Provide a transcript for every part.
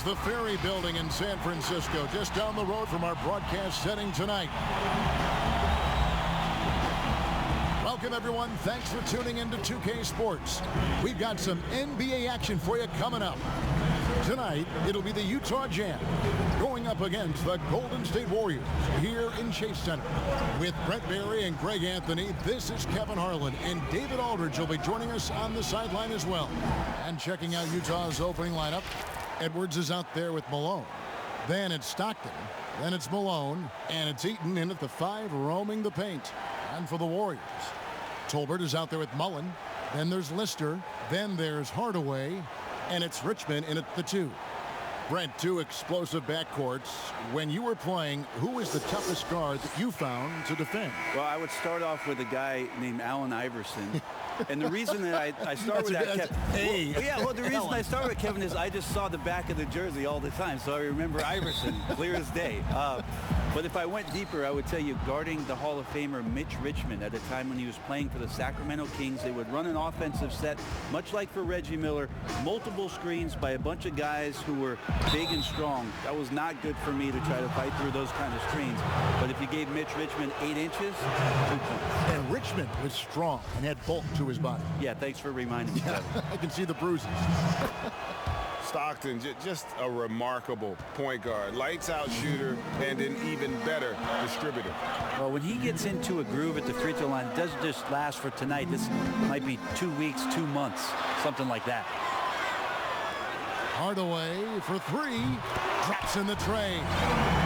the Ferry Building in San Francisco, just down the road from our broadcast setting tonight. Welcome, everyone. Thanks for tuning in to 2K Sports. We've got some NBA action for you coming up. Tonight, it'll be the Utah Jazz going up against the Golden State Warriors here in Chase Center. With Brett Berry and Greg Anthony, this is Kevin Harlan, and David Aldridge will be joining us on the sideline as well. And checking out Utah's opening lineup, Edwards is out there with Malone. Then it's Stockton. Then it's Malone. And it's Eaton in at the 5, roaming the paint. And for the Warriors, Tolbert is out there with Mullen. Then there's Lister. Then there's Hardaway. And it's Richmond in at the 2. Brent, 2 explosive backcourts. When you were playing, who was the toughest guard that you found to defend? Well, I would start off with a guy named Allen Iverson. And the reason that I start with that, Kevin, the reason I start with Kevin is I just saw the back of the jersey all the time, so I remember Iverson clear as day. But if I went deeper, I would tell you guarding the Hall of Famer Mitch Richmond at a time when he was playing for the Sacramento Kings. They would run an offensive set, much like for Reggie Miller, multiple screens by a bunch of guys who were big and strong. That was not good for me to try to fight through those kind of screens. But if you gave Mitch Richmond 8 inches, 2 points. And Richmond was strong and had bulk to his body. Yeah, thanks for reminding me. I can see the bruises. Stockton, just a remarkable point guard. Lights out shooter and an even better distributor. Well, when he gets into a groove at the free throw line, it doesn't just last for tonight. This might be 2 weeks, 2 months, something like that. Hardaway for 3, drops in the tray.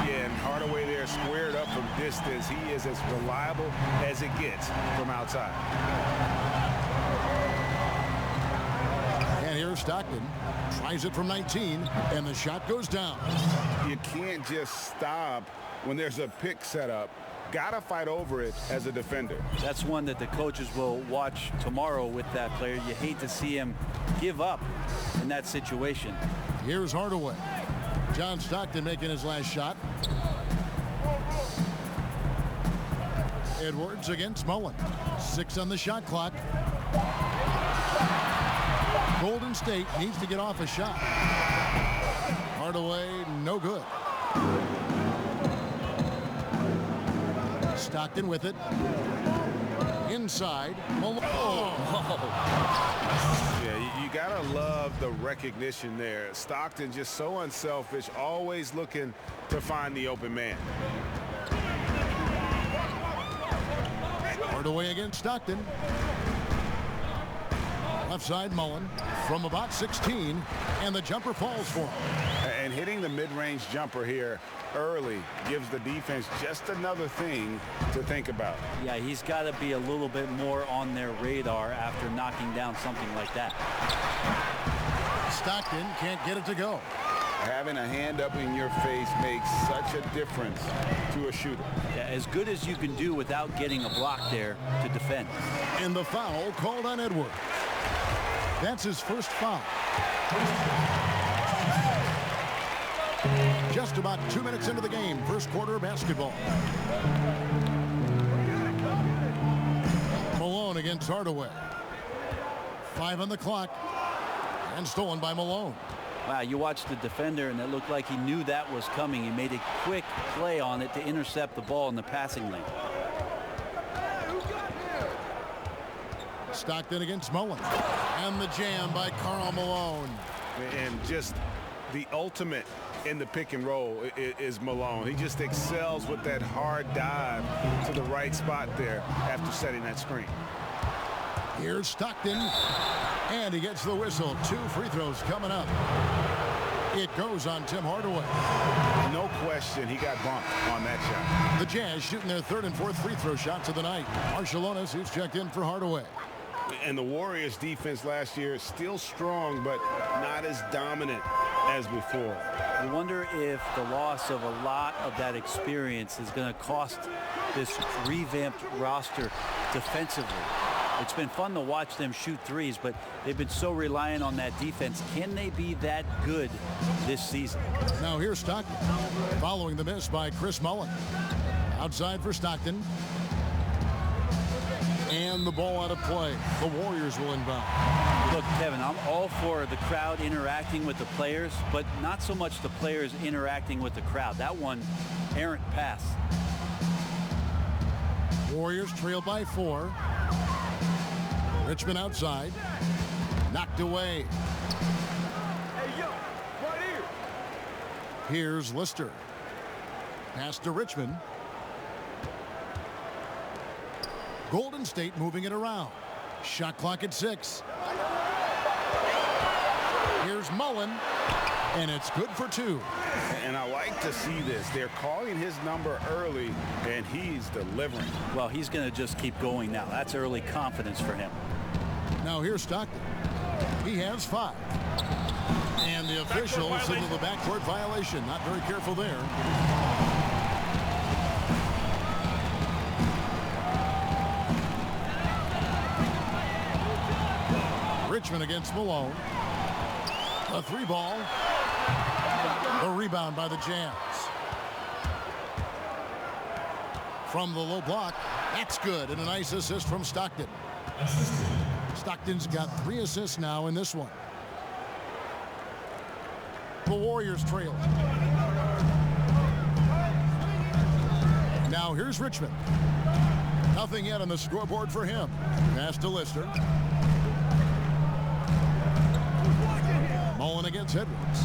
Yeah, and Hardaway there squared up from distance. He is as reliable as it gets from outside. And here's Stockton. Tries it from 19, and the shot goes down. You can't just stop when there's a pick set up. Gotta fight over it as a defender. That's one that the coaches will watch tomorrow with that player. You hate to see him give up in that situation. Here's Hardaway. John Stockton making his last shot. Edwards against Mullen. 6 on the shot clock. Golden State needs to get off a shot. Hardaway, no good. Stockton with it. Inside. Malone. Yeah, you gotta love the recognition there. Stockton just so unselfish, always looking to find the open man. Hardaway against Stockton. Left side Mullen from about 16, and the jumper falls for him. And hitting the mid-range jumper here early gives the defense just another thing to think about. Yeah, he's got to be a little bit more on their radar after knocking down something like that. Stockton can't get it to go. Having a hand up in your face makes such a difference to a shooter. Yeah, as good as you can do without getting a block there to defend. And the foul called on Edwards. That's his first foul. Just about 2 minutes into the game, first quarter basketball. Malone against Hardaway. 5 on the clock. And stolen by Malone. Wow, you watched the defender, and it looked like he knew that was coming. He made a quick play on it to intercept the ball in the passing lane. Stockton against Mullen. And the jam by Karl Malone. And just the ultimate in the pick and roll is Malone. He just excels with that hard dive to the right spot there after setting that screen. Here's Stockton. And he gets the whistle. 2 free throws coming up. It goes on Tim Hardaway. No question he got bumped on that shot. The Jazz shooting their 3rd and 4th free throw shots of the night. Marciulionis, who's checked in for Hardaway. And the Warriors defense last year is still strong, but not as dominant as before. I wonder if the loss of a lot of that experience is going to cost this revamped roster defensively. It's been fun to watch them shoot threes, but they've been so reliant on that defense. Can they be that good this season? Now here's Stockton following the miss by Chris Mullen. Outside for Stockton. And the ball out of play. The Warriors will inbound. Look, Kevin, I'm all for the crowd interacting with the players, but not so much the players interacting with the crowd. That one, errant pass. Warriors trail by 4. Richmond outside. Knocked away. Hey, yo, right here. Here's Lister. Pass to Richmond. Golden State moving it around. Shot clock at 6. Here's Mullen, and it's good for 2. And I like to see this. They're calling his number early, and he's delivering. Well, he's going to just keep going now. That's early confidence for him. Now here's Stockton. He has 5. And the official signaled the backcourt violation. Not very careful there. Richmond against Malone. A 3 ball. A rebound by the Jazz. From the low block. That's good. And a nice assist from Stockton. Stockton's got 3 assists now in this one. The Warriors trail. Now here's Richmond. Nothing yet on the scoreboard for him. Pass to Lister. Mullen against Edwards.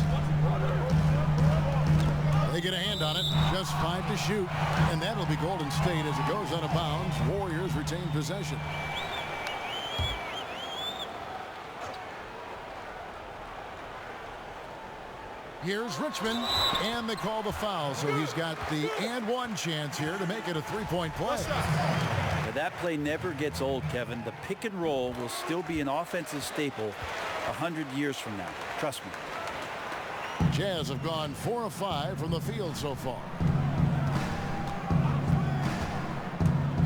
They get a hand on it. Just 5 to shoot. And that'll be Golden State as it goes out of bounds. Warriors retain possession. Here's Richmond, and they call the foul, so he's got the and 1 chance here to make it a 3-point play. Now, that play never gets old, Kevin. The pick and roll will still be an offensive staple 100 years from now. Trust me. Jazz have gone 4 of 5 from the field so far.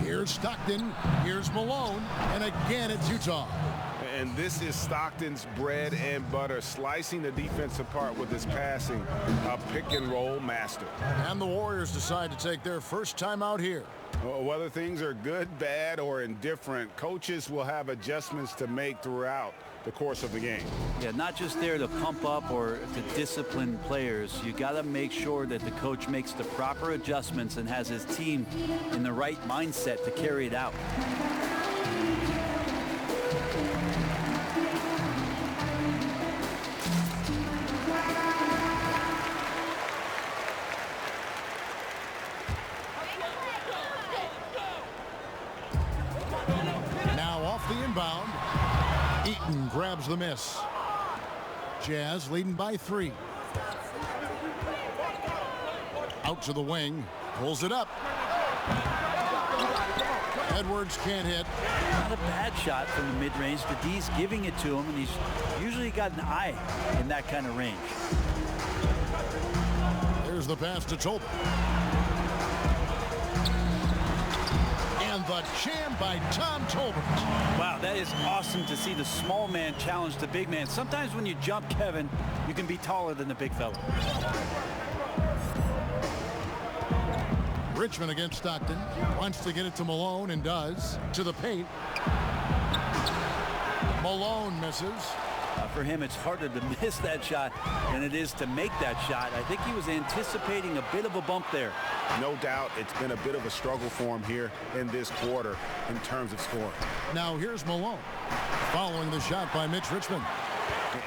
Here's Stockton. Here's Malone. And again, it's Utah. And this is Stockton's bread and butter, slicing the defense apart with his passing, a pick and roll master. And the Warriors decide to take their first time out here. Whether things are good, bad, or indifferent, coaches will have adjustments to make throughout the course of the game. Yeah, not just there to pump up or to discipline players. You got to make sure that the coach makes the proper adjustments and has his team in the right mindset to carry it out. The inbound. Eaton grabs the miss. Jazz leading by 3. Out to the wing. Pulls it up. Edwards can't hit. Not a bad shot from the mid-range. The D's giving it to him, and he's usually got an eye in that kind of range. Here's the pass to Tolbert. And the jam by Tom Tolbert. Wow, that is awesome to see the small man challenge the big man. Sometimes when you jump, Kevin, you can be taller than the big fella. Richmond against Stockton. Wants to get it to Malone and does. To the paint. Malone misses. For him, it's harder to miss that shot than it is to make that shot. I think he was anticipating a bit of a bump there. No doubt it's been a bit of a struggle for him here in this quarter in terms of scoring. Now here's Malone following the shot by Mitch Richmond.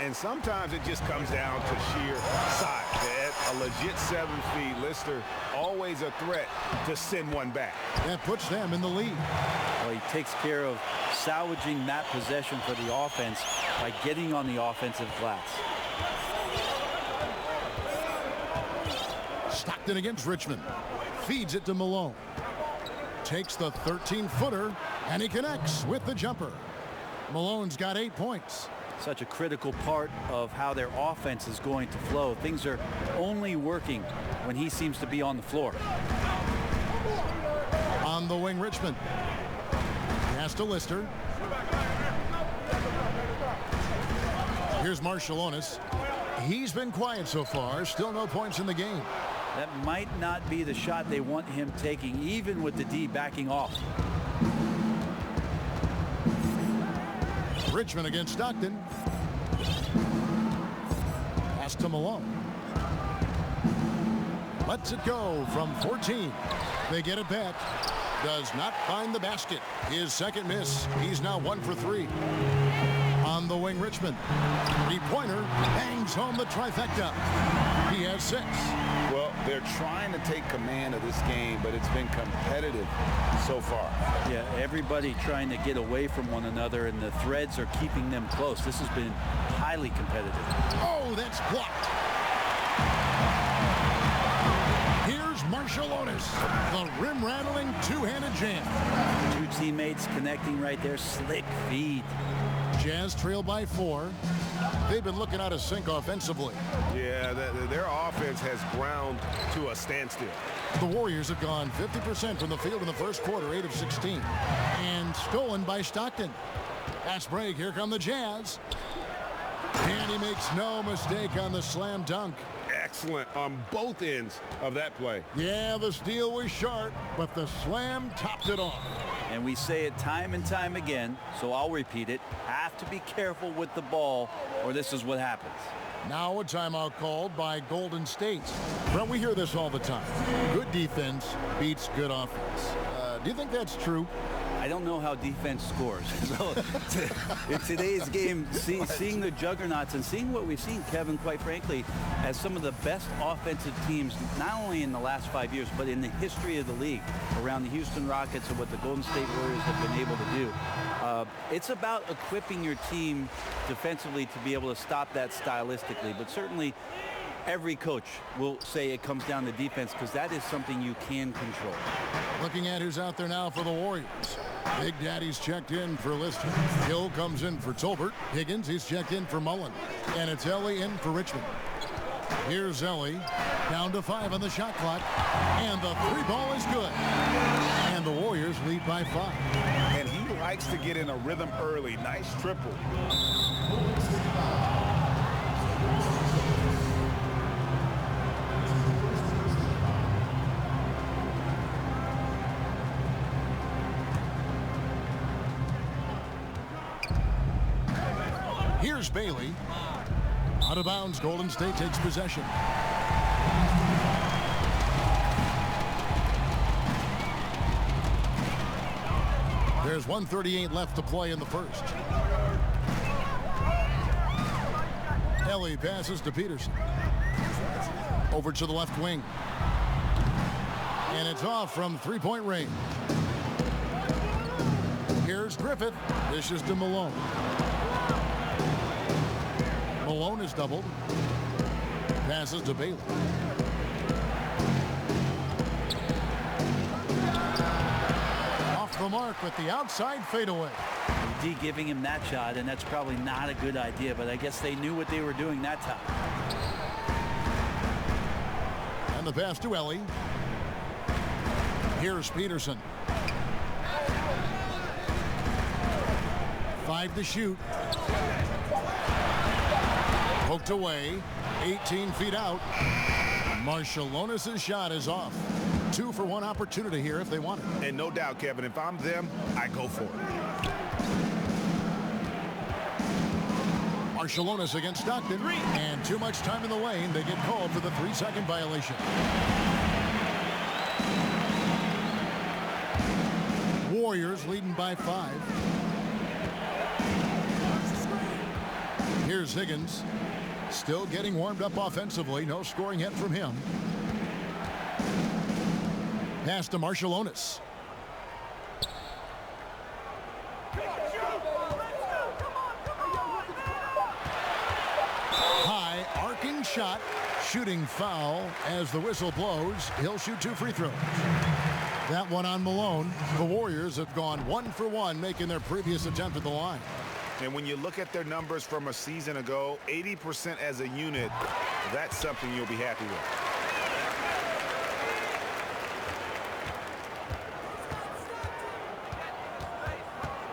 And sometimes it just comes down to sheer size. At a legit 7 feet, Lister always a threat to send one back. That puts them in the lead. Well, he takes care of salvaging that possession for the offense by getting on the offensive glass. Stockton against Richmond. Feeds it to Malone. Takes the 13-footer, and he connects with the jumper. Malone's got 8 points. Such a critical part of how their offense is going to flow. Things are only working when he seems to be on the floor. On the wing, Richmond. Pass to Lister. Here's Marciulionis. He's been quiet so far. Still no points in the game. That might not be the shot they want him taking, even with the D backing off. Richmond against Stockton. Pass to Malone. Lets it go from 14. They get it back. Does not find the basket. His second miss. He's now 1 for 3. On the wing, Richmond. Three-pointer bangs home the trifecta. He has 6. Well, they're trying to take command of this game, but it's been competitive so far. Yeah, everybody trying to get away from one another, and the threads are keeping them close. This has been highly competitive. Oh, that's blocked. Here's Marciulionis, the rim-rattling two-handed jam. 2 teammates connecting right there. Slick feed. Jazz trail by 4. They've been looking out of sync offensively. Yeah, their offense has ground to a standstill. The Warriors have gone 50% from the field in the first quarter, 8 of 16. And stolen by Stockton. Fast break, here come the Jazz. And he makes no mistake on the slam dunk. Excellent on both ends of that play. Yeah, the steal was sharp, but the slam topped it off. And we say it time and time again, so I'll repeat it. Have to be careful with the ball, or this is what happens. Now a timeout called by Golden State. Well, we hear this all the time. Good defense beats good offense. Do you think that's true? I don't know how defense scores. So, in today's game, seeing the juggernauts and seeing what we've seen, Kevin, quite frankly, as some of the best offensive teams, not only in the last 5 years, but in the history of the league, around the Houston Rockets and what the Golden State Warriors have been able to do. It's about equipping your team defensively to be able to stop that stylistically, but certainly every coach will say it comes down to defense because that is something you can control. Looking at who's out there now for the Warriors. Big Daddy's checked in for Lister. Hill comes in for Tolbert. Higgins, he's checked in for Mullen. And it's Ellie in for Richmond. Here's Ellie. Down to 5 on the shot clock. And the 3 ball is good. And the Warriors lead by 5. And he likes to get in a rhythm early. Nice triple. Here's Bailey. Out of bounds, Golden State takes possession. There's 1:38 left to play in the first. Ellie passes to Peterson. Over to the left wing. And it's off from three-point range. Here's Griffith. Dishes to Malone. Malone is doubled. Passes to Bailey. Off the mark with the outside fadeaway. D giving him that shot, and that's probably not a good idea, but I guess they knew what they were doing that time. And the pass to Ellie. Here's Peterson. 5 to shoot. Poked away. 18 feet out. Marciulionis' shot is off. 2 for 1 opportunity here if they want it. And no doubt, Kevin, if I'm them, I go for it. Marciulionis against Stockton. And too much time in the lane. They get called for the 3-second violation. Warriors leading by 5. Here's Higgins. Still getting warmed up offensively. No scoring yet from him. Pass to Marciulionis. High arcing shot. Shooting foul as the whistle blows. He'll shoot 2 free throws. That one on Malone. The Warriors have gone 1 for 1, making their previous attempt at the line. And when you look at their numbers from a season ago, 80% as a unit, that's something you'll be happy with.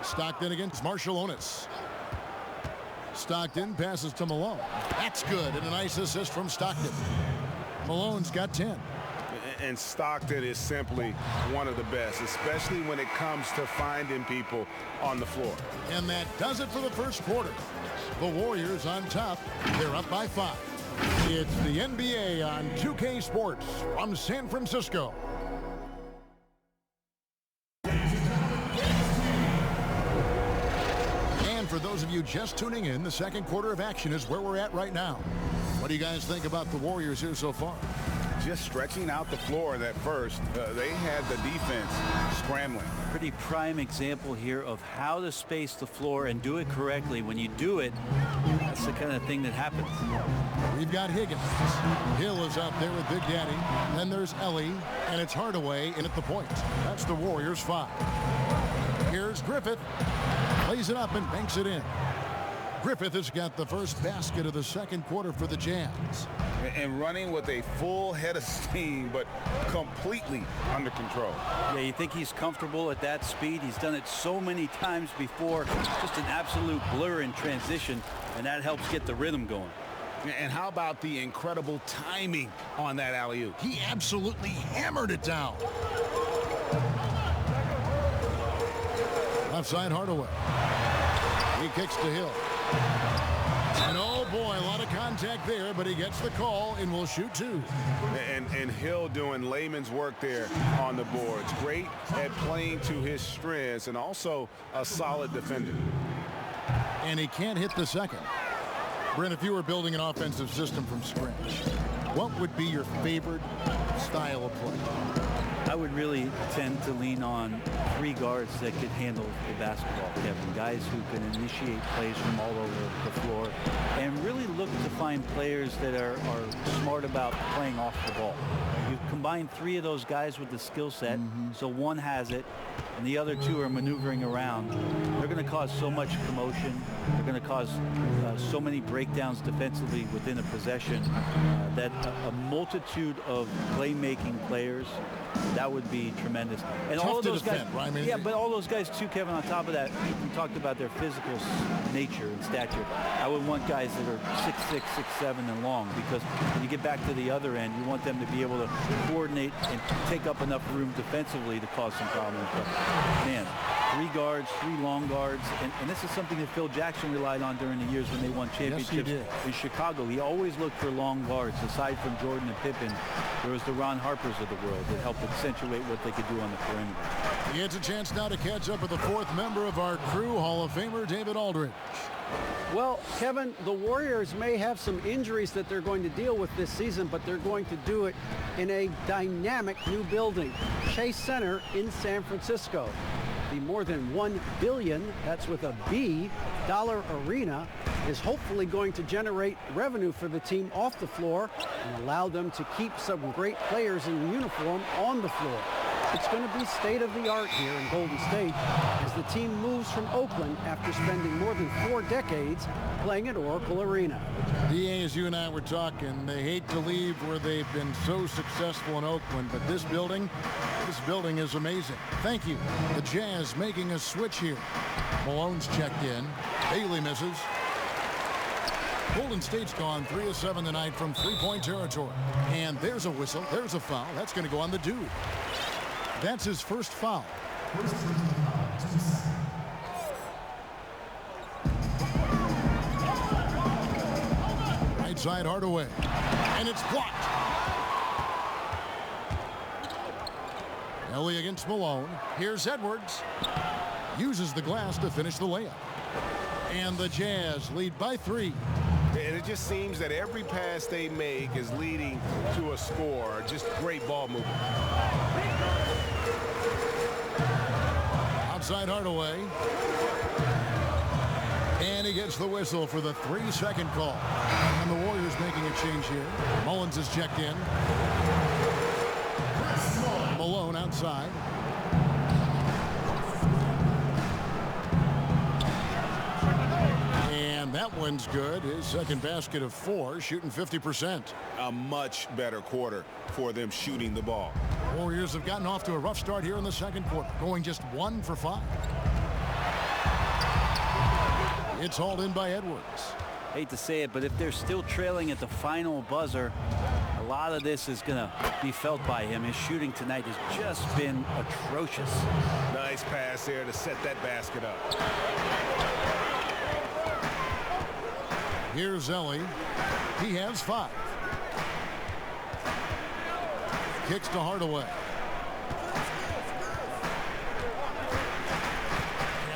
Stockton against Marciulionis. Stockton passes to Malone. That's good, and a nice assist from Stockton. Malone's got 10. And Stockton is simply one of the best, especially when it comes to finding people on the floor. And that does it for the first quarter. The Warriors on top. They're up by 5. It's the NBA on 2K Sports from San Francisco. And for those of you just tuning in, the second quarter of action is where we're at right now. What do you guys think about the Warriors here so far? Just stretching out the floor that first. They had the defense scrambling. Pretty prime example here of how to space the floor and do it correctly. When you do it, that's the kind of thing that happens. We've got Higgins. Hill is out there with Big Daddy. Then there's Ellie, and it's Hardaway in at the point. That's the Warriors 5. Here's Griffith. Plays it up and banks it in. Griffith has got the first basket of the second quarter for the Jazz. And running with a full head of steam, but completely under control. Yeah, you think he's comfortable at that speed. He's done it so many times before. Just an absolute blur in transition, and that helps get the rhythm going. And how about the incredible timing on that alley-oop? He absolutely hammered it down. Left side, Hardaway. He kicks to Hill. And oh boy, a lot of contact there, but he gets the call and will shoot 2. And Hill doing layman's work there on the boards. Great at playing to his strengths and also a solid defender. And he can't hit the second. Brent, if you were building an offensive system from scratch, what would be your favorite style of play? I would really tend to lean on 3 guards that could handle the basketball, Kevin. Guys who can initiate plays from all over the floor and really look to find players that are smart about playing off the ball. You combine 3 of those guys with the skill set, so one has it, and the other 2 are maneuvering around. They're going to cause so much commotion. They're going to cause so many breakdowns defensively within a possession that a multitude of playmaking players, that would be tremendous. And tough all of those defend, guys, right? I mean, yeah, but all those guys too, Kevin. On top of that, we talked about their physical nature and stature. I would want guys that are 6'6", 6'7", and long, because when you get back to the other end, you want them to be able to coordinate and take up enough room defensively to cause some problems. But man, 3 guards, 3 long guards, and this is something that Phil Jackson relied on during the years when they won championships in Chicago. He always looked for long guards. Aside from Jordan and Pippen, there was the Ron Harpers of the world that helped accentuate what they could do on the perimeter. He gets a chance now to catch up with the 4th member of our crew, Hall of Famer David Aldridge. Well, Kevin, the Warriors may have some injuries that they're going to deal with this season, but they're going to do it in a dynamic new building, Chase Center in San Francisco. The more than $1 billion, that's with a B, dollar arena is hopefully going to generate revenue for the team off the floor and allow them to keep some great players in uniform on the floor. It's going to be state-of-the-art here in Golden State as the team moves from Oakland after spending more than 4 decades playing at Oracle Arena. DA, as you and I were talking, they hate to leave where they've been so successful in Oakland, but this building is amazing. Thank you. The Jazz making a switch here. Malone's checked in. Bailey misses. Golden State's gone 3 of 7 tonight from three-point territory. And there's a whistle. There's a foul. That's going to go on the dude. That's his first foul. Right side, Hardaway. And it's blocked. Ellie against Malone. Here's Edwards. Uses the glass to finish the layup. And the Jazz lead by 3. And it just seems that every pass they make is leading to a score. Just great ball movement. Outside Hardaway. And he gets the whistle for the 3-second call. And the Warriors making a change here. Mullins is checked in. Malone outside. And that one's good. His second basket of 4, shooting 50%. A much better quarter for them shooting the ball. Warriors have gotten off to a rough start here in the second quarter, going just 1 for 5. It's hauled in by Edwards. Hate to say it, but if they're still trailing at the final buzzer, a lot of this is going to be felt by him. His shooting tonight has just been atrocious. Nice pass there to set that basket up. Here's Ellie. He has 5. Kicks to Hardaway.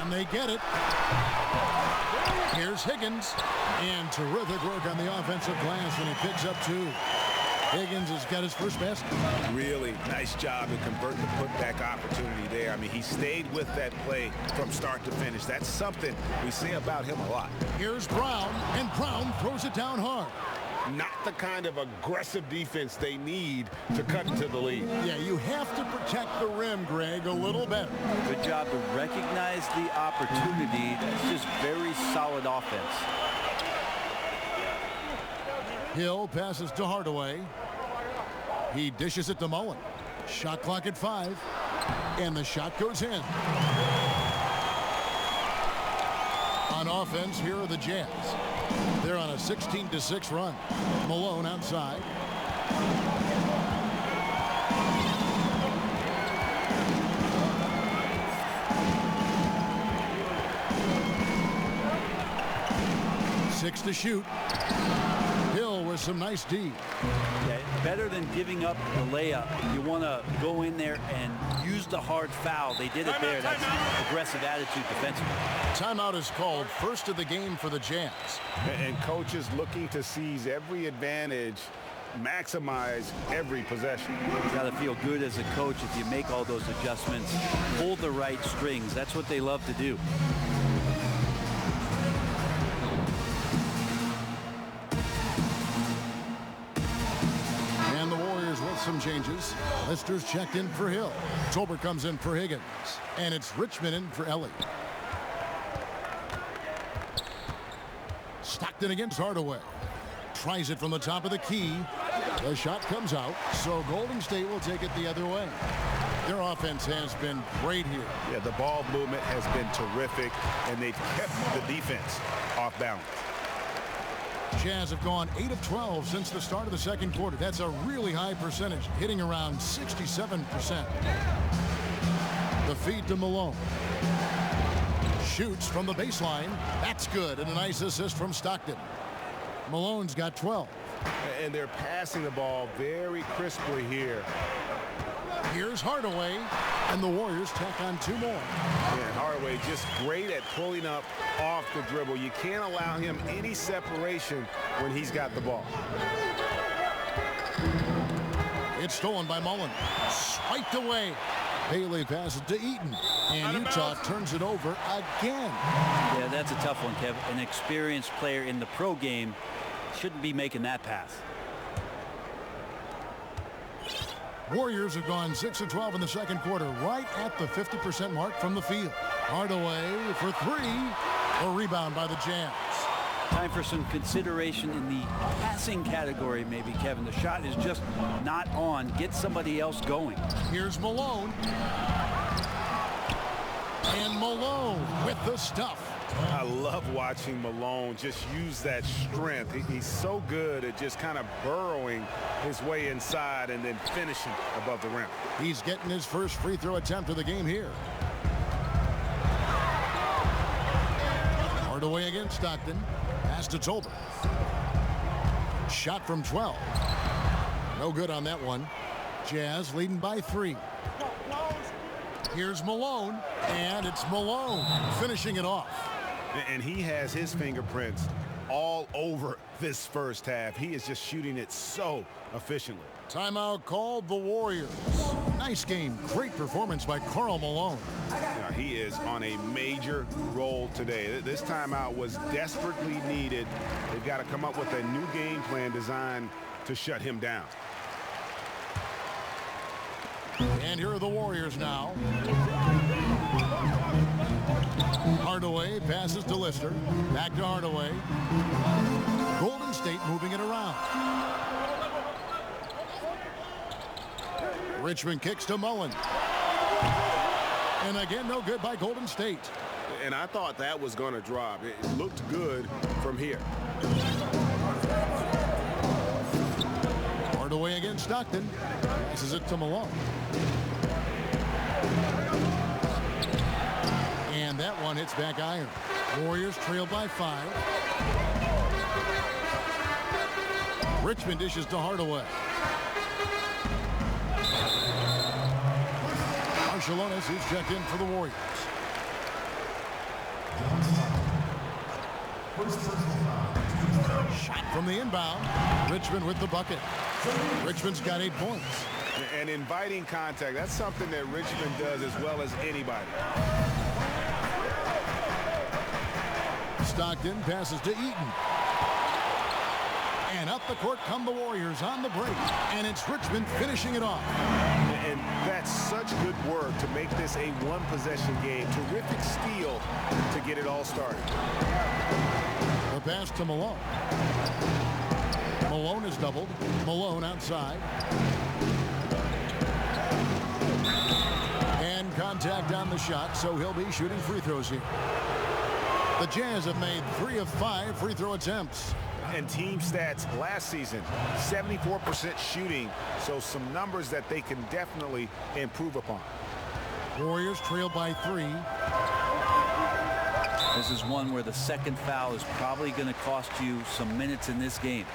And they get it. Here's Higgins. And terrific work on the offensive glass when he picks up 2. Higgins has got his first basket. Really nice job in converting the putback opportunity there. I mean, he stayed with that play from start to finish. That's something we say about him a lot. Here's Brown, and Brown throws it down hard. Not the kind of aggressive defense they need to cut into the lead. Yeah, you have to protect the rim, Greg, a little better. Good job to recognize the opportunity. That's just very solid offense. Hill passes to Hardaway. He dishes it to Mullen. Shot clock at 5. And the shot goes in. On offense, here are the Jazz. They're on a 16-6 run. Malone outside. Six to shoot. Hill with some nice D. Yeah, better than giving up the layup. You want to go in there and use the hard foul. They did it there. That's aggressive attitude defensively. Timeout is called, first of the game for the Jazz. And coaches looking to seize every advantage, maximize every possession. You got to feel good as a coach if you make all those adjustments. Pull the right strings. That's what they love to do. Some changes. Lister's checked in for Hill. Tolbert comes in for Higgins. And it's Richmond in for Ellie. Stockton against Hardaway. Tries it from the top of the key. The shot comes out, so Golden State will take it the other way. Their offense has been great here. Yeah, the ball movement has been terrific, and they've kept the defense off balance. Jazz have gone 8 of 12 since the start of the second quarter. That's a really high percentage, hitting around 67%. The feed to Malone. Shoots from the baseline. That's good, and a nice assist from Stockton. Malone's got 12. And they're passing the ball very crisply here. Here's Hardaway, and the Warriors tack on 2 more. And Hardaway just great at pulling up off the dribble. You can't allow him any separation when he's got the ball. It's stolen by Mullen. Swiped away. Bailey passes to Eaton, and Utah turns it over again. Yeah, that's a tough one, Kev. An experienced player in the pro game shouldn't be making that pass. Warriors have gone 6 of 12 in the second quarter, right at the 50% mark from the field. Hardaway for 3. A rebound by the Jazz. Time for some consideration in the passing category, maybe, Kevin. The shot is just not on. Get somebody else going. Here's Malone. And Malone with the stuff. I love watching Malone just use that strength. He's so good at just kind of burrowing his way inside and then finishing above the rim. He's getting his first free throw attempt of the game here. Hardaway against Stockton. Pass to Tolbert. Shot from 12. No good on that one. Jazz leading by 3. Here's Malone, and it's Malone finishing it off. And he has his fingerprints all over this first half. He is just shooting it so efficiently. Timeout called the Warriors. Nice game. Great performance by Karl Malone. Now, he is on a major role today. This timeout was desperately needed. They've got to come up with a new game plan designed to shut him down. And here are the Warriors now. Hardaway passes to Lister. Back to Hardaway. Golden State moving it around. Richmond kicks to Mullen. And again, no good by Golden State. And I thought that was going to drop. It looked good from here. Hardaway and Stockton. Passes it to Malone. And that one hits back iron. Warriors trail by 5. Richmond dishes to Hardaway. Marciulionis, who's checked in for the Warriors. Shot from the inbound. Richmond with the bucket. Richmond's got 8 points. And inviting contact, that's something that Richmond does as well as anybody. Stockton passes to Eaton. And up the court come the Warriors on the break. And it's Richmond finishing it off. And that's such good work to make this a one-possession game. Terrific steal to get it all started. The pass to Malone. Malone is doubled. Malone outside. And contact on the shot, so he'll be shooting free throws here. The Jazz have made 3 of 5 free throw attempts. And team stats last season, 74% shooting, so some numbers that they can definitely improve upon. Warriors trail by 3. This is one where the second foul is probably going to cost you some minutes in this game.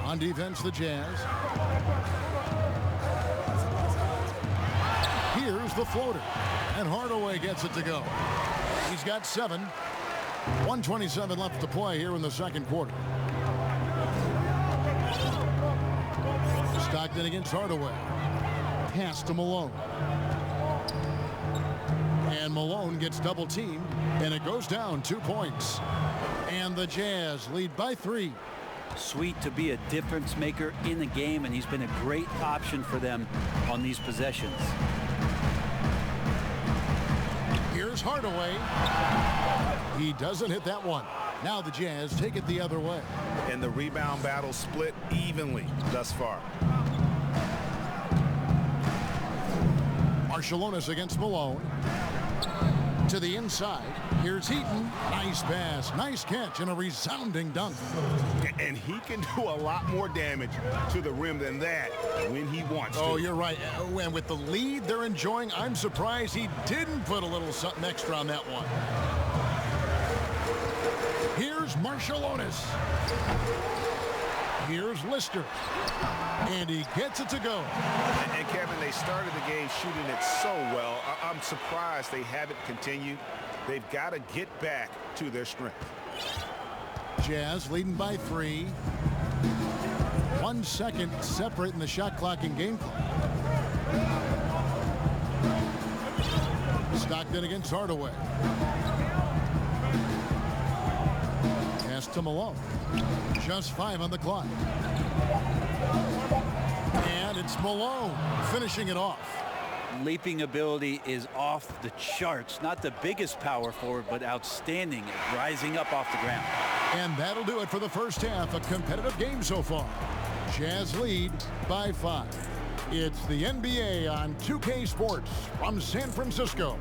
On defense, the Jazz. Here's the floater. And Hardaway gets it to go. He's got 7. 1:27 left to play here in the second quarter. Stockton against Hardaway. Pass to Malone. And Malone gets double teamed. And it goes down 2 points. And the Jazz lead by 3. Sweet to be a difference maker in the game, and he's been a great option for them on these possessions. Here's Hardaway. He doesn't hit that one. Now the Jazz take it the other way. And the rebound battle split evenly thus far. Marciulionis against Malone. To the inside. Here's Heaton. Nice pass. Nice catch and a resounding dunk. And he can do a lot more damage to the rim than that when he wants to. Oh, you're right. And with the lead they're enjoying, I'm surprised he didn't put a little something extra on that one. Here's Marciulionis. Here's Lister. And he gets it to go. And Kevin, they started the game shooting it so well. I'm surprised they haven't continued. They've got to get back to their strength. Jazz leading by 3. 1 second separating the shot clock and game clock. Stockton against Hardaway. Pass to Malone. Just 5 on the clock. And it's Malone finishing it off. Leaping ability is off the charts. Not the biggest power forward, but outstanding at rising up off the ground. And that'll do it for the first half. A competitive game so far. Jazz lead by 5. It's the NBA on 2K Sports from San Francisco.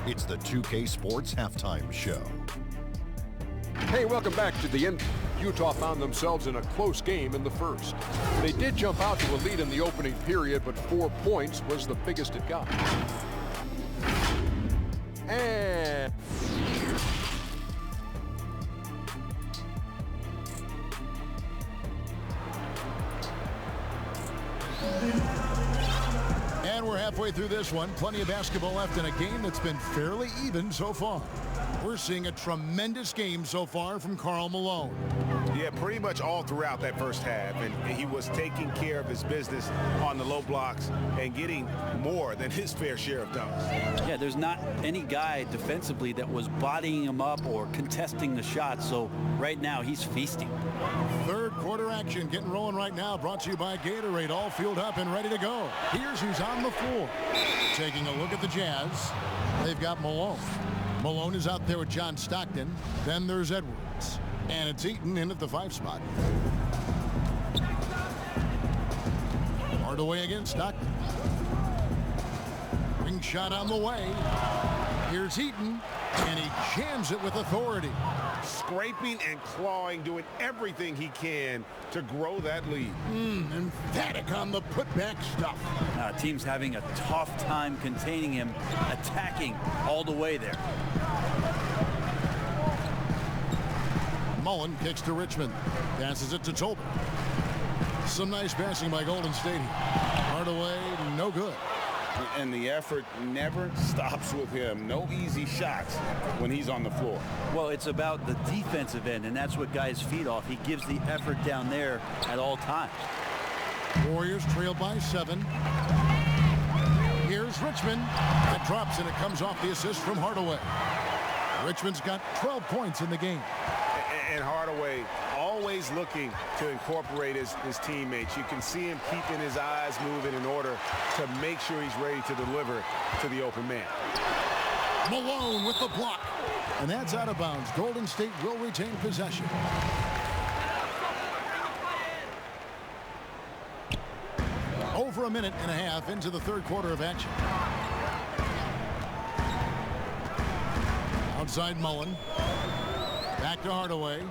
It's the 2K Sports Halftime Show. Hey, welcome back to the end. Utah found themselves in a close game in the first. They did jump out to a lead in the opening period, but 4 points was the biggest it got. And we're halfway through this one. Plenty of basketball left in a game that's been fairly even so far. We're seeing a tremendous game so far from Karl Malone. Yeah, pretty much all throughout that first half. And he was taking care of his business on the low blocks and getting more than his fair share of dunks. Yeah, there's not any guy defensively that was bodying him up or contesting the shot. So right now he's feasting. Third quarter action getting rolling right now. Brought to you by Gatorade. All fueled up and ready to go. Here's who's on the floor. Taking a look at the Jazz. They've got Malone. Malone is out there with John Stockton. Then there's Edwards. And it's Eaton in at the 5 spot. Hardaway against Stockton. Ring shot on the way. Here's Eaton, and he jams it with authority. Scraping and clawing, doing everything he can to grow that lead. Emphatic on the putback stuff. Team's having a tough time containing him, attacking all the way there. Mullen kicks to Richmond. Passes it to Tolbert. Some nice passing by Golden State. Hardaway, no good. And the effort never stops with him. No easy shots when he's on the floor. Well, it's about the defensive end, and that's what guys feed off. He gives the effort down there at all times. Warriors trail by 7. Here's Richmond. That drops, and it comes off the assist from Hardaway. Richmond's got 12 points in the game. And Hardaway always looking to incorporate his teammates. You can see him keeping his eyes moving in order to make sure he's ready to deliver to the open man. Malone with the block. And that's out of bounds. Golden State will retain possession. Over a minute and a half into the third quarter of action. Outside Mullen. Back to Hardaway.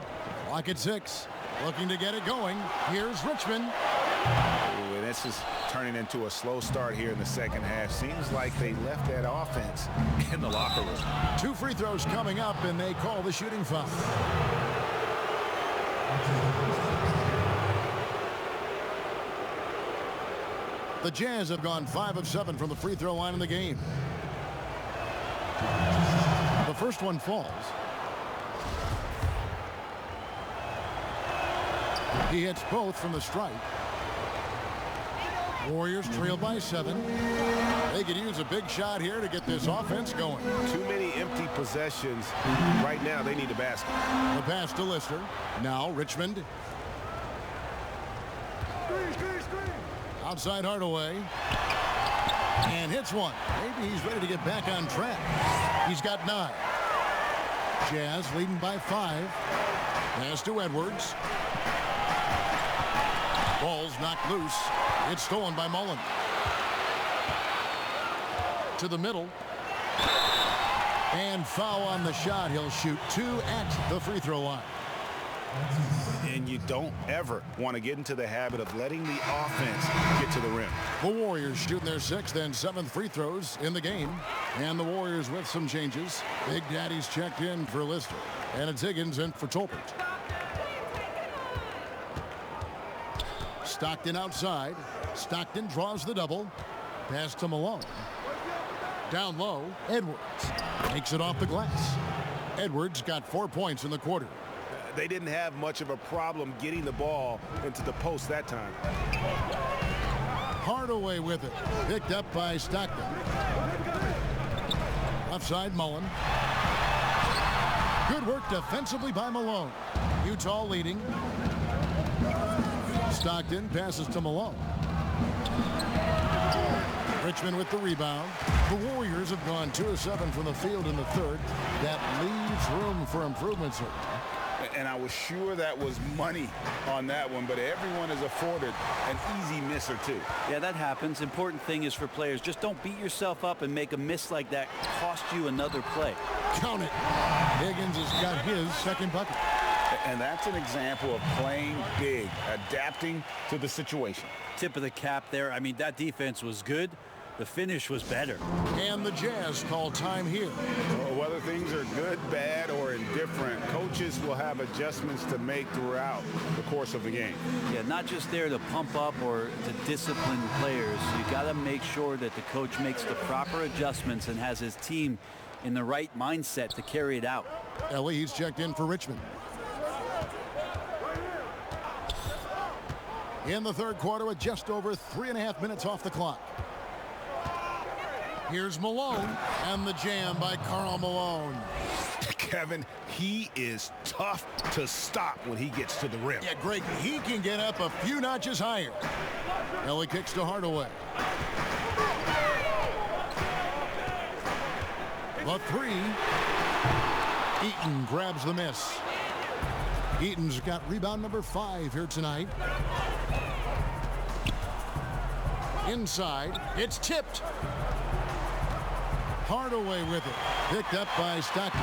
Clock at 6. Looking to get it going. Here's Richmond. Ooh, and this is turning into a slow start here in the second half. Seems like they left that offense in the locker room. 2 free throws coming up, and they call the shooting foul. The Jazz have gone 5 of 7 from the free throw line in the game. The first one falls. He hits both from the stripe. Warriors trail by 7. They could use a big shot here to get this offense going. Too many empty possessions. Right now, they need a basket. The pass to Lister. Now Richmond. Outside Hardaway. And hits one. Maybe he's ready to get back on track. He's got 9. Jazz leading by 5. Pass to Edwards. Ball's knocked loose. It's stolen by Mullen. To the middle. And foul on the shot. He'll shoot 2 at the free throw line. And you don't ever want to get into the habit of letting the offense get to the rim. The Warriors shooting their 6th and 7th free throws in the game. And the Warriors with some changes. Big Daddy's checked in for Lister. And it's Higgins in for Tolbert. Stockton outside. Stockton draws the double. Pass to Malone. Down low, Edwards takes it off the glass. Edwards got 4 points in the quarter. They didn't have much of a problem getting the ball into the post that time. Hardaway with it. Picked up by Stockton. Offside Mullen. Good work defensively by Malone. Utah leading. Stockton passes to Malone. Richmond with the rebound. The Warriors have gone 2 of 7 from the field in the third. That leaves room for improvements here. And I was sure that was money on that one, but everyone is afforded an easy miss or 2. Yeah, that happens. Important thing is for players, just don't beat yourself up and make a miss like that cost you another play. Count it. Higgins has got his second bucket. And that's an example of playing big, adapting to the situation. Tip of the cap there. I mean, that defense was good. The finish was better. And the Jazz call time here. Whether things are good, bad, or indifferent, coaches will have adjustments to make throughout the course of the game. Yeah, not just there to pump up or to discipline players. You got to make sure that the coach makes the proper adjustments and has his team in the right mindset to carry it out. He's checked in for Richmond. In the third quarter with just over 3.5 minutes off the clock. Here's Malone and the jam by Karl Malone. Kevin, he is tough to stop when he gets to the rim. Yeah, Greg, he can get up a few notches higher. Ellie kicks to Hardaway. The 3. Eaton grabs the miss. Eaton's got rebound number 5 here tonight. Inside, it's tipped. Hardaway with it. Picked up by Stockton.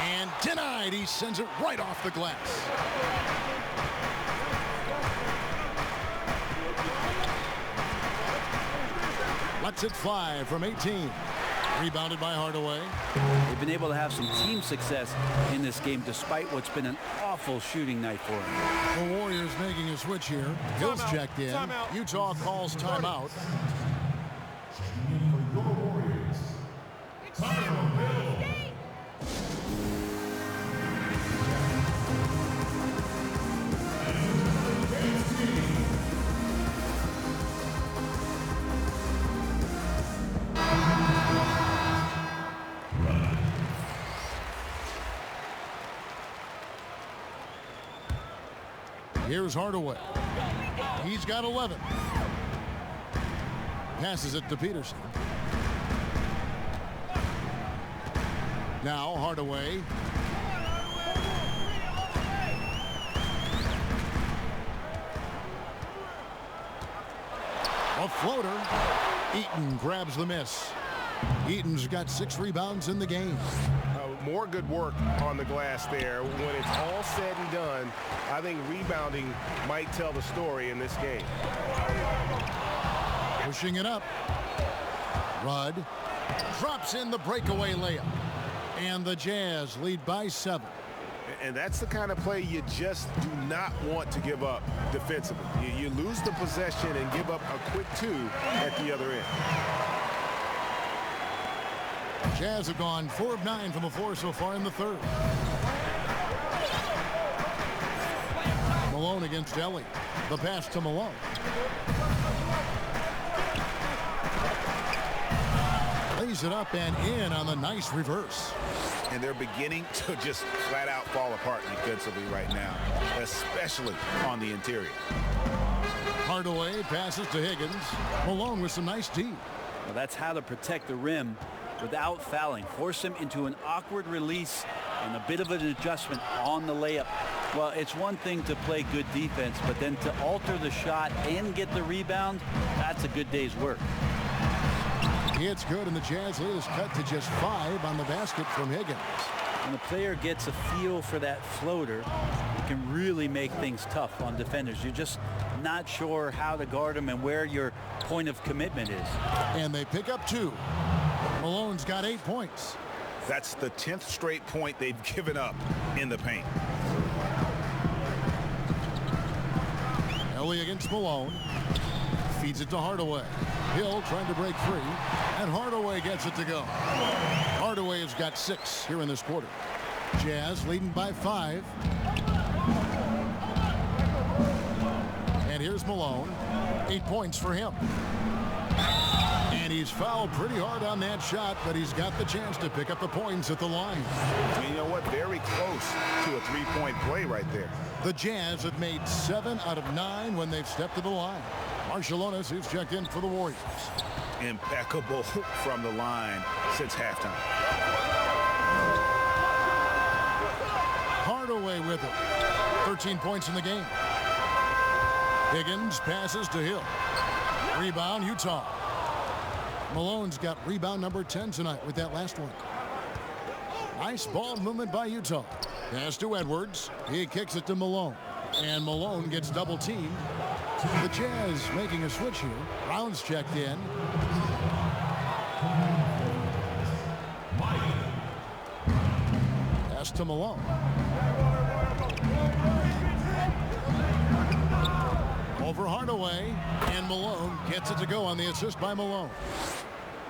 And denied. He sends it right off the glass. Lets it fly from 18. Rebounded by Hardaway. They've been able to have some team success in this game despite what's been an awful shooting night for them. The Warriors making a switch here. Hill's checked in. Utah calls timeout. Here's Hardaway. He's got 11. Passes it to Peterson. Now Hardaway. A floater. Eaton grabs the miss. Eaton's got 6 rebounds in the game. More good work on the glass there. When it's all said and done, I think rebounding might tell the story in this game. Pushing it up. Rudd drops in the breakaway layup. And the Jazz lead by 7. And that's the kind of play you just do not want to give up defensively. You lose the possession and give up a quick 2 at the other end. Jazz have gone 4 of 9 from the floor so far in the third. Malone against Ellie. The pass to Malone. Lays it up and in on the nice reverse. And they're beginning to just flat out fall apart defensively right now, especially on the interior. Hardaway passes to Higgins. Malone with some nice D. Well, that's how to protect the rim without fouling. Force him into an awkward release and a bit of an adjustment on the layup. Well, it's one thing to play good defense, but then to alter the shot and get the rebound, that's a good day's work. It's good, and the Jazz lead is cut to just 5 on the basket from Higgins. When the player gets a feel for that floater, it can really make things tough on defenders. You're just not sure how to guard them and where your point of commitment is. And they pick up 2. Malone's got 8 points. That's the 10th straight point they've given up in the paint. Ellie against Malone. Feeds it to Hardaway. Hill trying to break free, and Hardaway gets it to go. Hardaway has got 6 here in this quarter. Jazz leading by 5. And here's Malone. 8 points for him. And he's fouled pretty hard on that shot, but he's got the chance to pick up the points at the line. You know what? Very close to a 3-point play right there. The Jazz have made 7 out of 9 when they've stepped to the line. Marciulionis, who's checked in for the Warriors. Impeccable from the line since halftime. Hardaway with it. 13 points in the game. Higgins passes to Hill. Rebound, Utah. Malone's got rebound number 10 tonight with that last one. Nice ball movement by Utah. Pass to Edwards. He kicks it to Malone. And Malone gets double teamed. The Jazz making a switch here. Brown's checked in. Pass to Malone. Over Hardaway. And Malone gets it to go on the assist by Malone.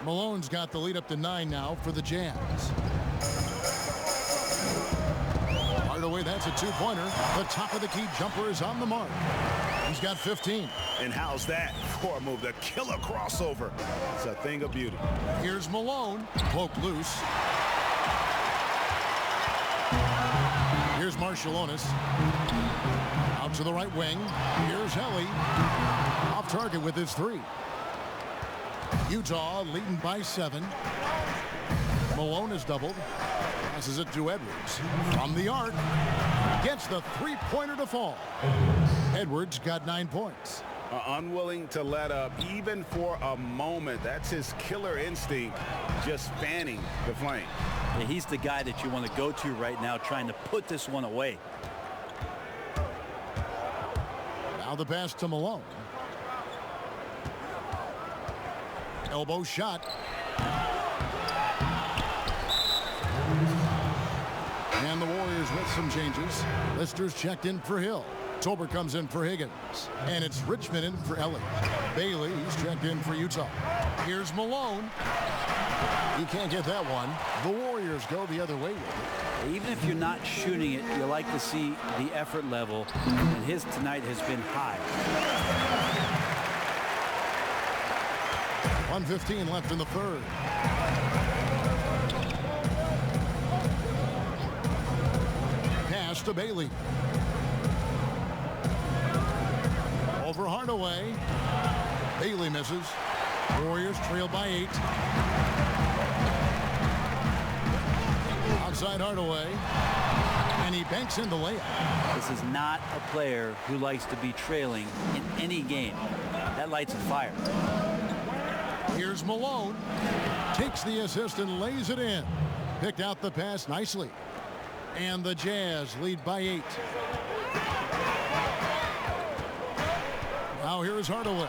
Malone's got the lead up to 9 now for the Jazz. Hardaway, that's a 2-pointer. The top of the key jumper is on the mark. He's got 15. And how's that for a move? The killer crossover. It's a thing of beauty. Here's Malone. Poke loose. Here's Marciulionis. Out to the right wing. Here's Helly. Off target with his 3. Utah leading by 7. Malone is doubled. Passes it to Edwards. From the arc. Gets the 3-pointer to fall. Edwards got 9 points. unwilling to let up even for a moment. That's his killer instinct, just fanning the flame. Yeah, he's the guy that you want to go to right now, trying to put this one away. Now the pass to Malone. Elbow shot. And the Warriors with some changes. Lister's checked in for Hill. Tolbert comes in for Higgins. And it's Richmond in for Ellie. Bailey, he's checked in for Utah. Here's Malone. He can't get that one. The Warriors go the other way with it. Even if you're not shooting it, you like to see the effort level. And his tonight has been high. 1:15 left in the third. Pass to Bailey. Over Hardaway. Bailey misses. Warriors trail by 8. Outside Hardaway. And he banks in the layup. This is not a player who likes to be trailing in any game. That lights a fire. Here's Malone. Takes the assist and lays it in. Picked out the pass nicely. And the Jazz lead by 8. Now here's Hardaway.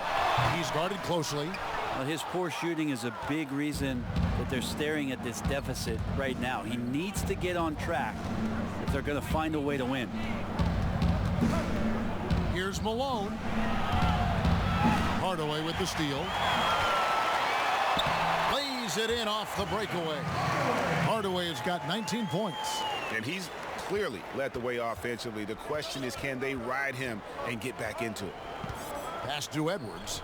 He's guarded closely. Well, his poor shooting is a big reason that they're staring at this deficit right now. He needs to get on track if they're going to find a way to win. Here's Malone. Hardaway with the steal. Lays it in off the breakaway. Hardaway has got 19 points. And he's clearly led the way offensively. The question is, can they ride him and get back into it? Pass to Edwards.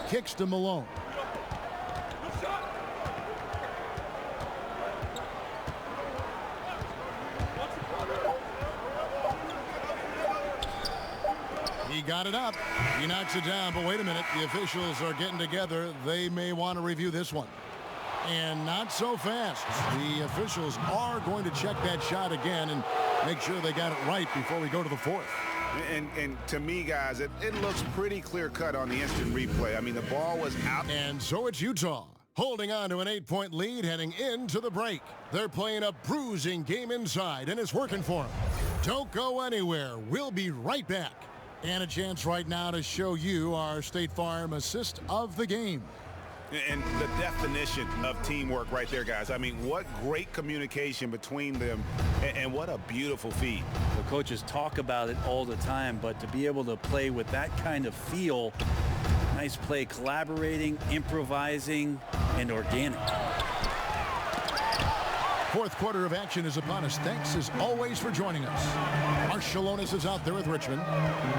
Kicks to Malone. He got it up. He knocks it down, but wait a minute. The officials are getting together. They may want to review this one. And not so fast. The officials are going to check that shot again and make sure they got it right before we go to the fourth. And to me, guys, it looks pretty clear-cut on the instant replay. I mean, the ball was out. And so it's Utah holding on to an 8-point lead heading into the break. They're playing a bruising game inside, and it's working for them. Don't go anywhere. We'll be right back. And a chance right now to show you our State Farm assist of the game. And the definition of teamwork right there, guys. I mean, what great communication between them, and what a beautiful feed. The coaches talk about it all the time, but to be able to play with that kind of feel, nice play, collaborating, improvising, and organic. Fourth quarter of action is upon us. Thanks as always for joining us. Marshallonis is out there with Richmond.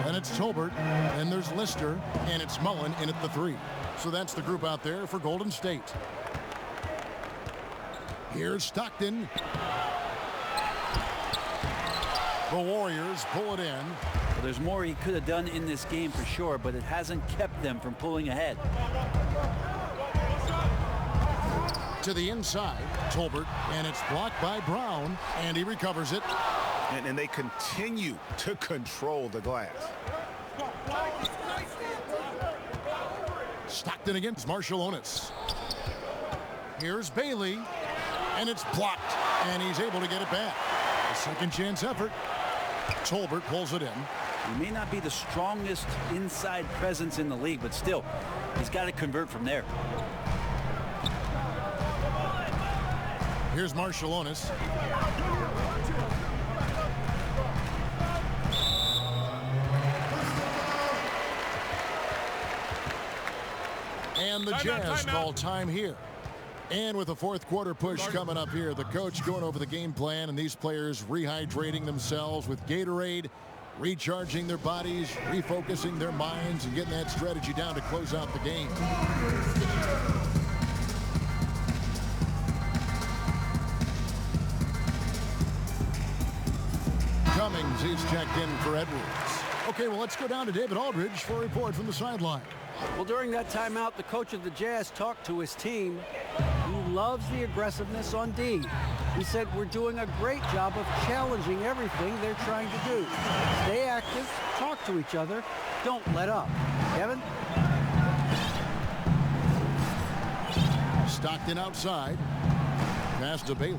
And it's Tolbert. And there's Lister. And it's Mullen in at the 3. So that's the group out there for Golden State. Here's Stockton. The Warriors pull it in. Well, there's more he could have done in this game for sure, but it hasn't kept them from pulling ahead. To the inside, Tolbert, and it's blocked by Brown, and he recovers it. And they continue to control the glass. Stockton against Marshallonis. Here's Bailey, and it's blocked, and he's able to get it back. A second chance effort. Tolbert pulls it in. He may not be the strongest inside presence in the league, but still, he's got to convert from there. Here's Marshallonis. And the Jazz call time here. And with the fourth quarter push coming up here, the coach going over the game plan and these players rehydrating themselves with Gatorade, recharging their bodies, refocusing their minds, and getting that strategy down to close out the game. Cummings, he's checked in for Edwards. Okay, well, let's go down to David Aldridge for a report from the sideline. Well, during that timeout, the coach of the Jazz talked to his team, who loves the aggressiveness on D. He said, we're doing a great job of challenging everything they're trying to do. Stay active, talk to each other, don't let up. Kevin? Stockton outside. Pass to Bailey.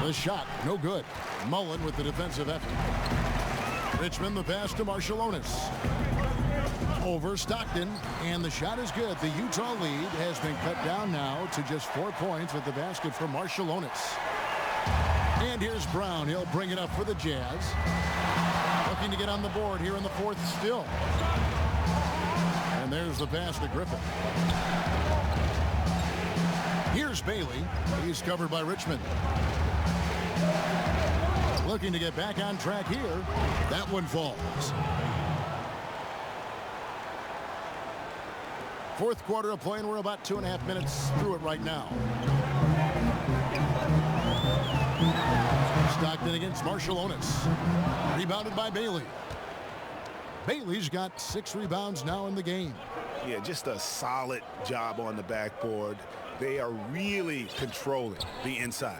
The shot, no good. Mullen with the defensive effort. Richmond the pass to Marshallonis. Over Stockton, and the shot is good. The Utah lead has been cut down now to just 4 points with the basket for Marshallonis. And here's Brown. He'll bring it up for the Jazz. Looking to get on the board here in the fourth still. And there's the pass to Griffin. Here's Bailey. He's covered by Richmond. Looking to get back on track here. That one falls. Fourth quarter of play, and we're about 2.5 minutes through it right now. Stockton against Marshallonis. Rebounded by Bailey. Bailey's got 6 rebounds now in the game. Yeah, just a solid job on the backboard. They are really controlling the inside.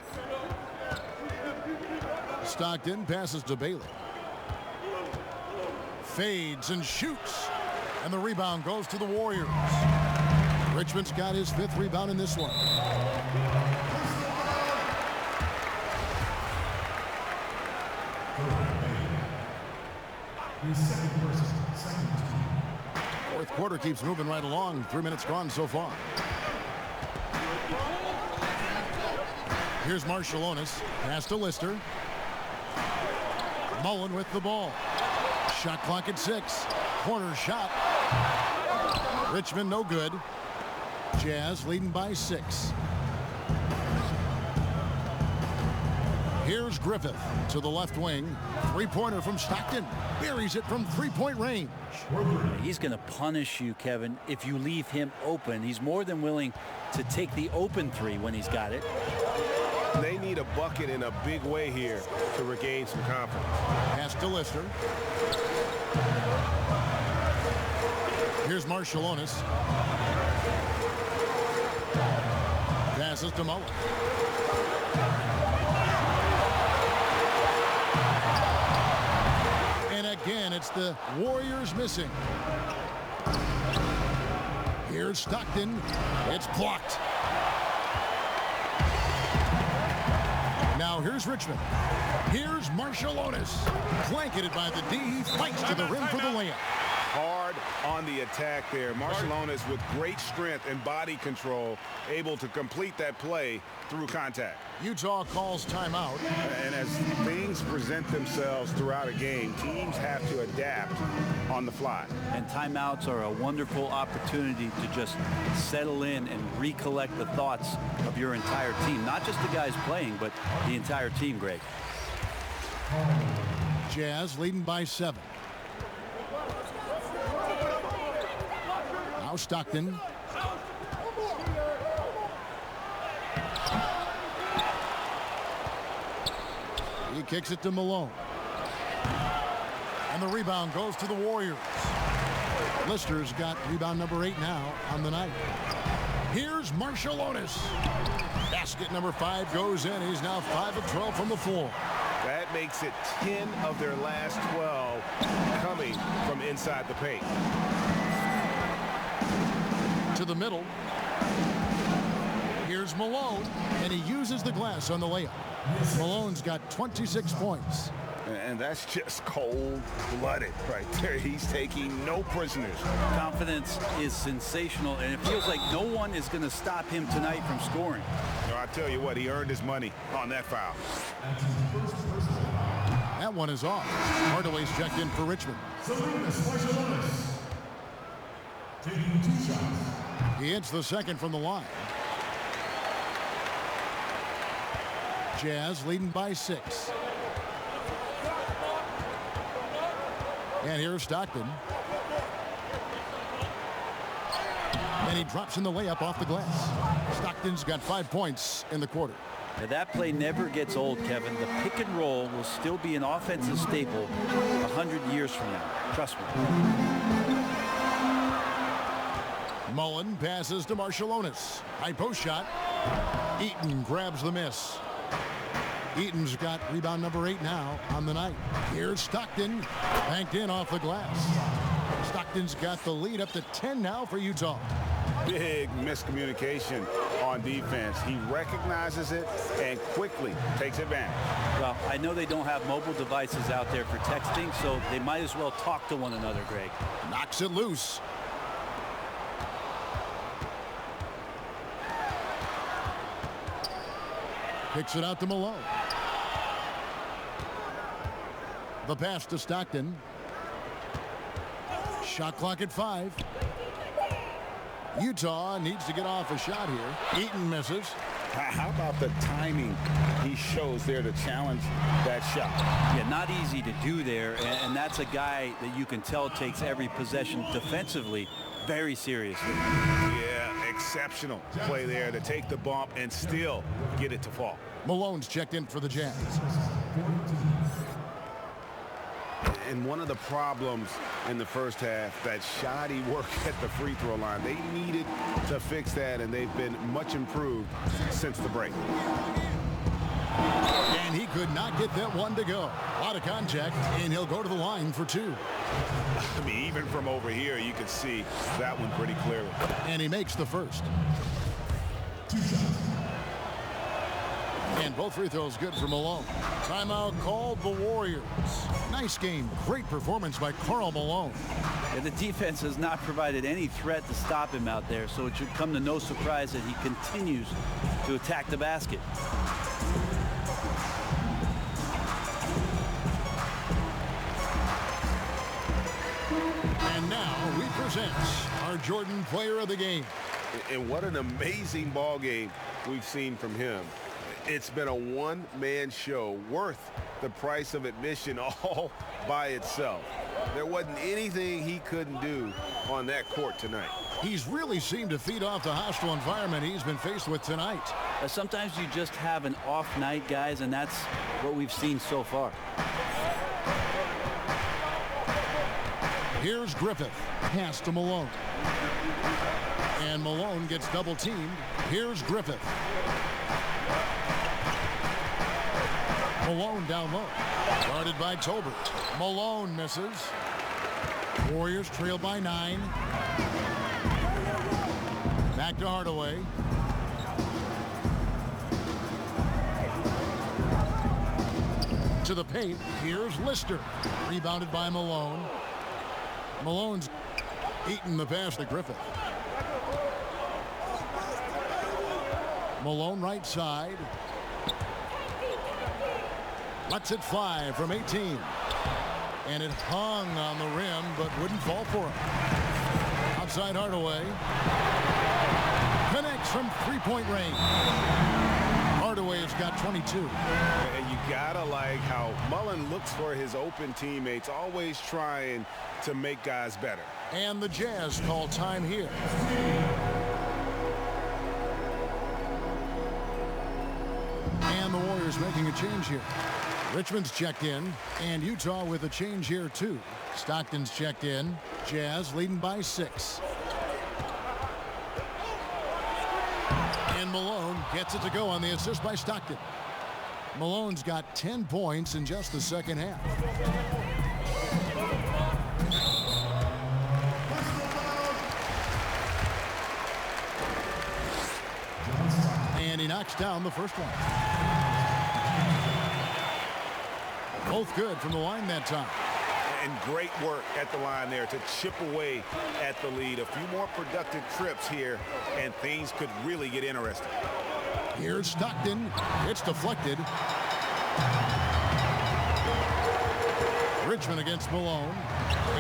Stockton passes to Bailey. Fades and shoots. And the rebound goes to the Warriors. Richmond's got his 5th rebound in this one. Fourth quarter keeps moving right along. 3 minutes gone so far. Here's Marshallonis. Pass to Lister. Mullen with the ball. Shot clock at 6. Corner shot. Richmond no good. Jazz leading by 6. Here's Griffith to the left wing. 3-pointer from Stockton. Buries it from 3-point range. He's going to punish you, Kevin, if you leave him open. He's more than willing to take the open 3 when he's got it. They need a bucket in a big way here to regain some confidence. Pass to Lister. Here's Marshallonis. Passes to Mullen. And again, it's the Warriors missing. Here's Stockton. It's blocked. Now here's Richmond. Here's Marshallonis. Blanketed by the D. He fights to the rim for the layup. Hard on the attack there. Marshallonis with great strength and body control, able to complete that play through contact. Utah calls timeout. And as things present themselves throughout a game, teams have to adapt on the fly. And timeouts are a wonderful opportunity to just settle in and recollect the thoughts of your entire team. Not just the guys playing, but the entire team, Greg. Jazz leading by 7. Now Stockton. He kicks it to Malone. And the rebound goes to the Warriors. Lister's got rebound number 8 now on the night. Here's Marshallonis. Basket number 5 goes in. He's now 5 of 12 from the floor. That makes it 10 of their last 12 coming from inside the paint. To the middle. Here's Malone, and he uses the glass on the layup. Malone's got 26 points. And that's just cold-blooded right there. He's taking no prisoners. Confidence is sensational, and it feels like no one is going to stop him tonight from scoring. You know, I tell you what, he earned his money on that foul. That one is off. Hardaway's checked in for Richmond. He hits the second from the line. Jazz leading by 6. And here's Stockton. And he drops in the layup off the glass. Stockton's got 5 points in the quarter. Now that play never gets old, Kevin. The pick and roll will still be an offensive staple 100 years from now. Trust me. Mullen passes to Marshallonis. High post shot. Eaton grabs the miss. Eaton's got rebound number 8 now on the night. Here's Stockton. Banked in off the glass. Stockton's got the lead up to 10 now for Utah. Big miscommunication on defense. He recognizes it and quickly takes advantage. Well, I know they don't have mobile devices out there for texting, so they might as well talk to one another, Greg. Knocks it loose. Kicks it out to Malone. The pass to Stockton. Shot clock at 5. Utah needs to get off a shot here. Eaton misses. How about the timing he shows there to challenge that shot? Yeah, not easy to do there, and that's a guy that you can tell takes every possession defensively very seriously. Yeah, exceptional play there to take the bump and still get it to fall. Malone's checked in for the Jazz. And one of the problems in the first half, that shoddy work at the free throw line. They needed to fix that, and they've been much improved since the break. And he could not get that one to go. A lot of contact, and he'll go to the line for 2. I mean, even from over here, you can see that one pretty clearly. And he makes the first. And both free throws good for Malone. Timeout called the Warriors. Nice game. Great performance by Karl Malone. Yeah, the defense has not provided any threat to stop him out there, so it should come to no surprise that he continues to attack the basket. And now we present our Jordan Player of the Game. And what an amazing ball game we've seen from him. It's been a one-man show worth the price of admission all by itself. There wasn't anything he couldn't do on that court tonight. He's really seemed to feed off the hostile environment he's been faced with tonight. Sometimes you just have an off night, guys, and that's what we've seen so far. Here's Griffith. Pass to Malone. And Malone gets double teamed. Here's Griffith. Malone down low. Guarded by Tolbert. Malone misses. Warriors trail by 9. Back to Hardaway. To the paint. Here's Lister. Rebounded by Malone. Malone's eaten the pass to Griffith. Malone right side. Lets it fly from 18. And it hung on the rim, but wouldn't fall for him. Outside Hardaway. Connects from three-point range. Hardaway has got 22. And you gotta like how Mullen looks for his open teammates, always trying to make guys better. And the Jazz call time here. And the Warriors making a change here. Richmond's checked in, and Utah with a change here too. Stockton's checked in. Jazz leading by 6. And Malone gets it to go on the assist by Stockton. Malone's got 10 points in just the second half. And he knocks down the first one. Both good from the line that time. And great work at the line there to chip away at the lead. A few more productive trips here, and things could really get interesting. Here's Stockton. It's deflected. Richmond against Malone.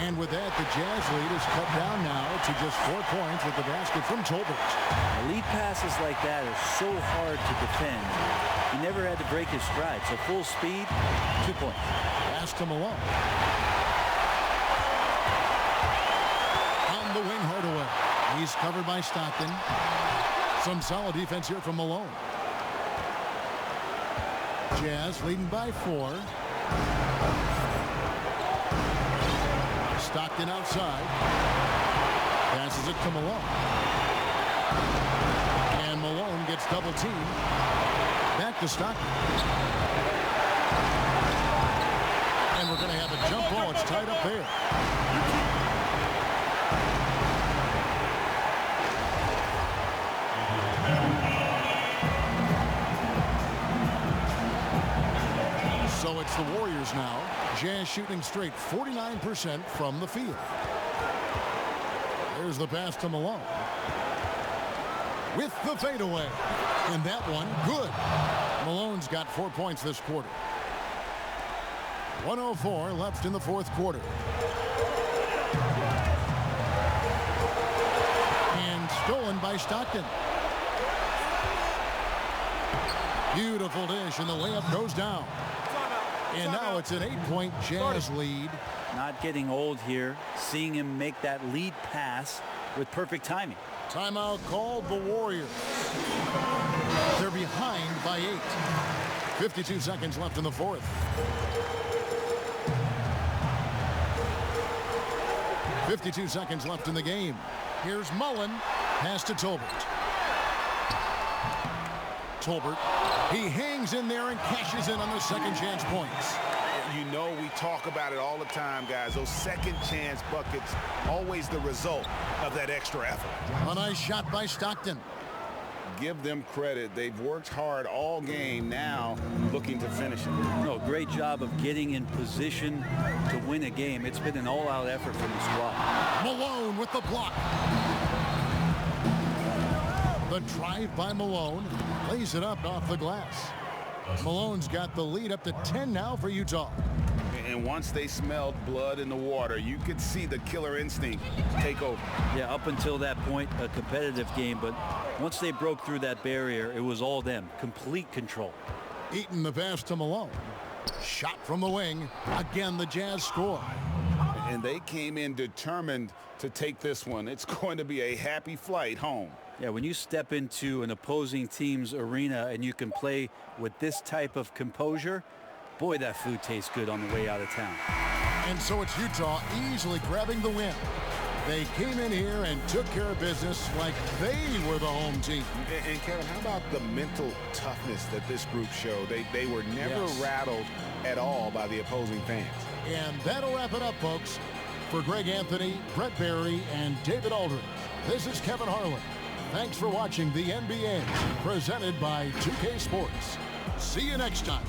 And with that, the Jazz lead is cut down now to just 4 points with the basket from Tolbert. Lead passes like that are so hard to defend. He never had to break his stride. So full speed, 2 points. Pass to Malone. On the wing, Hardaway. He's covered by Stockton. Some solid defense here from Malone. Jazz leading by 4. Stockton outside. Passes it to Malone. And Malone gets double teamed. Back to Stockton. And we're going to have a jump ball. It's tied up there. So it's the Warriors now. Jazz shooting straight 49% from the field. There's the pass to Malone. With the fadeaway. And that one, good. Malone's got 4 points this quarter. 1:04 left in the fourth quarter. And stolen by Stockton. Beautiful dish, and the layup goes down. And now it's an 8-point Jazz lead. Not getting old here. Seeing him make that lead pass with perfect timing. Timeout called the Warriors. They're behind by 8. 52 seconds left in the fourth. 52 seconds left in the game. Here's Mullen. Pass to Tolbert. Tolbert. He hangs in there and cashes in on the second chance points. You know, we talk about it all the time, guys. Those second chance buckets, always the result of that extra effort. A nice shot by Stockton. Give them credit. They've worked hard all game, now looking to finish it. No, great job of getting in position to win a game. It's been an all-out effort from the squad. Malone with the block. The drive by Malone. Lays it up off the glass. Malone's got the lead up to 10 now for Utah. And once they smelled blood in the water, you could see the killer instinct take over. Yeah, up until that point, a competitive game, but once they broke through that barrier, it was all them. Complete control. Eaton the pass to Malone. Shot from the wing. Again, the Jazz score. And they came in determined to take this one. It's going to be a happy flight home. Yeah, when you step into an opposing team's arena and you can play with this type of composure, boy, that food tastes good on the way out of town. And so it's Utah easily grabbing the win. They came in here and took care of business like they were the home team. And Kevin, how about the mental toughness that this group showed? They were never rattled at all by the opposing fans. And that'll wrap it up, folks. For Greg Anthony, Brett Barry, and David Aldridge, this is Kevin Harlan. Thanks for watching the NBA, presented by 2K Sports. See you next time.